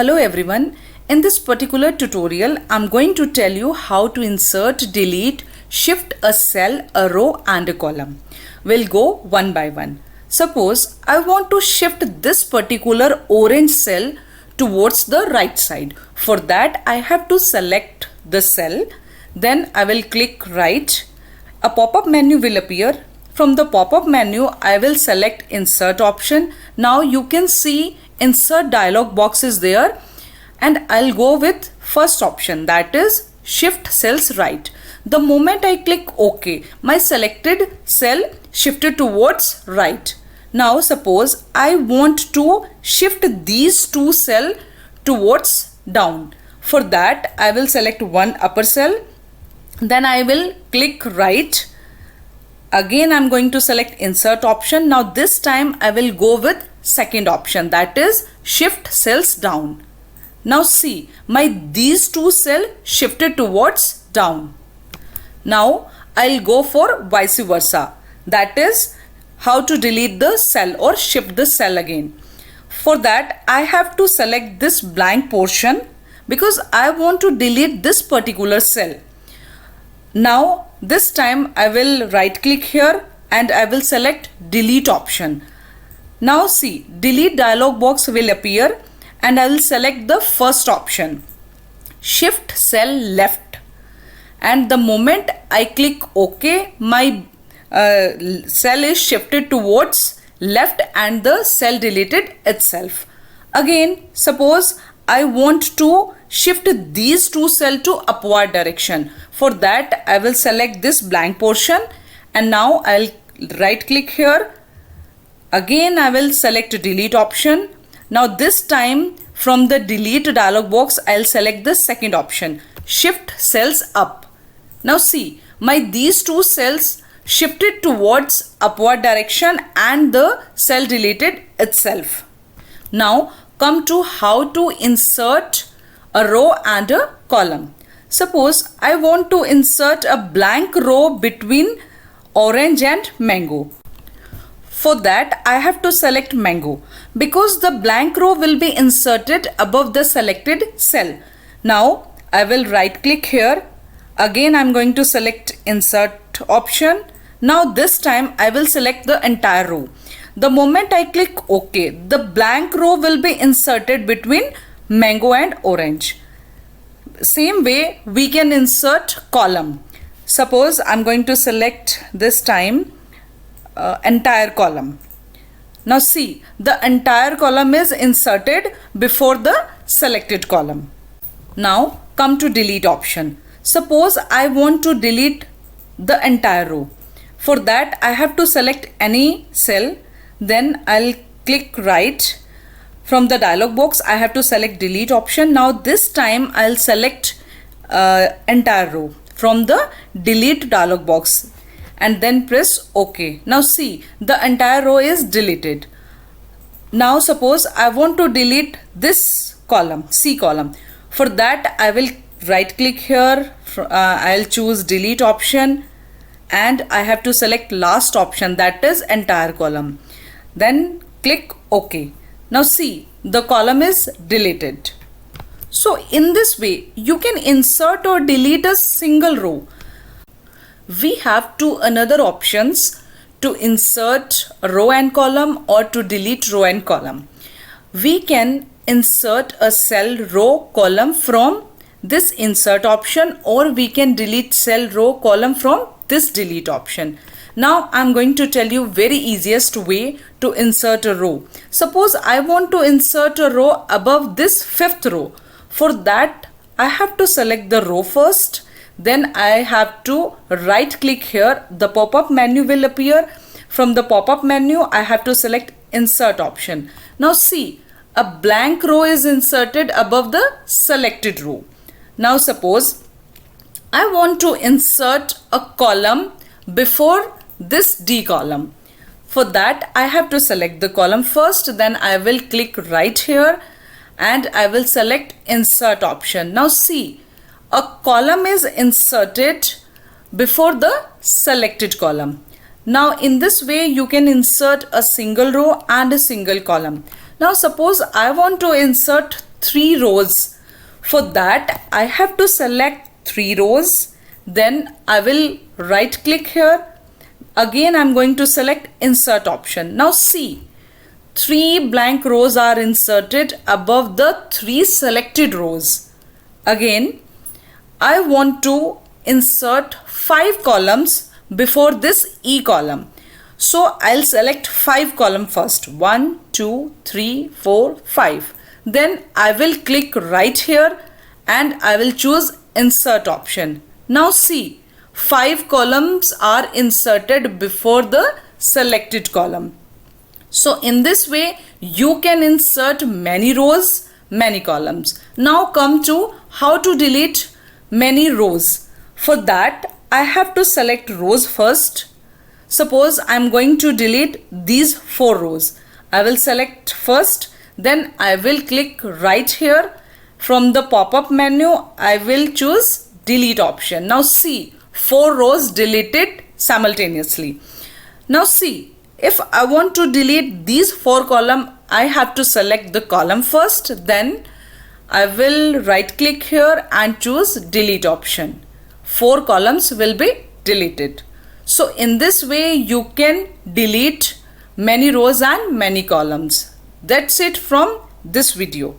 Hello everyone. In this particular tutorial, I'm going to tell you how to insert, delete, shift a cell, a row and a column. We'll go one by one. Suppose I want to shift this particular orange cell towards the right side. For that, I have to select the cell. Then I will click right. A pop-up menu will appear. From the pop-up menu, I will select insert option. Now you can see insert dialog box is there and I'll go with first option, that is shift cells right. The moment I click OK, my selected cell shifted towards right. Now suppose I want to shift these two cells towards down. For that I will select one upper cell. Then I will click right. Again I'm going to select insert option. Now this time I will go with second option, that is shift cells down. Now see, these two cells shifted towards down. Now I'll go for vice versa, that is how to delete the cell or shift the cell again. For that I have to select this blank portion because I want to delete this particular cell. Now this time I will right click here and I will select delete option. Now see, delete dialog box will appear and I will select the first option, shift cell left, and the moment I click OK, my cell is shifted towards left and the cell deleted itself. Again, suppose I want to shift these two cells to upward direction. For that I will select this blank portion and now I'll right click here. Again I will select delete option. Now this time from the delete dialog box I'll select the second option, shift cells up. Now see, these two cells shifted towards upward direction and the cell deleted itself. Now come to how to insert a row and a column. Suppose I want to insert a blank row between orange and mango. For that I have to select mango because the blank row will be inserted above the selected cell. Now I will right click here. Again I'm going to select insert option. Now this time I will select the entire row. The moment I click OK, the blank row will be inserted between mango and orange. Same way we can insert column. Suppose I'm going to select this time entire column. Now see, the entire column is inserted before the selected column. Now come to delete option. Suppose I want to delete the entire row. For that I have to select any cell. Then I'll click right. From the dialog box I have to select delete option. Now this time I'll select entire row from the delete dialog box and then press OK. Now see, the entire row is deleted. Now suppose I want to delete this column, C column. For that I will right click here. I'll choose delete option and I have to select last option, that is entire column. Then click OK. Now see, the column is deleted. So in this way you can insert or delete a single row. We have two another options to insert row and column or to delete row and column. We can insert a cell, row, column from this insert option, or we can delete cell, row, column from this delete option. Now I'm going to tell you very easiest way to insert a row. Suppose I want to insert a row above this fifth row. For that I have to select the row first. Then I have to right click here. The pop-up menu will appear. From the pop-up menu I have to select insert option. Now see, a blank row is inserted above the selected row. Now suppose I want to insert a column before this D column. For that I have to select the column first. Then I will click right here and I will select insert option. Now see, a column is inserted before the selected column. Now in this way you can insert a single row and a single column. Now suppose I want to insert 3 rows. For that, I have to select 3 rows. Then I will right click here. Again, I'm going to select insert option. Now see, 3 blank rows are inserted above the 3 selected rows. Again, I want to insert 5 columns before this E column. So I'll select 5 column first. 1, 2, 3, 4, 5. Then I will click right here and I will choose insert option. Now see, 5 columns are inserted before the selected column. So in this way you can insert many rows, many columns. Now come to how to delete many rows. For that I have to select rows first. Suppose I am going to delete these 4 rows. I will select first, then I will click right here. From the pop-up menu, I will choose delete option. Now see, 4 rows deleted simultaneously. Now see, if I want to delete these 4 columns, I have to select the column first, then I will right click here and choose delete option. 4 columns will be deleted. So in this way you can delete many rows and many columns. That's it from this video.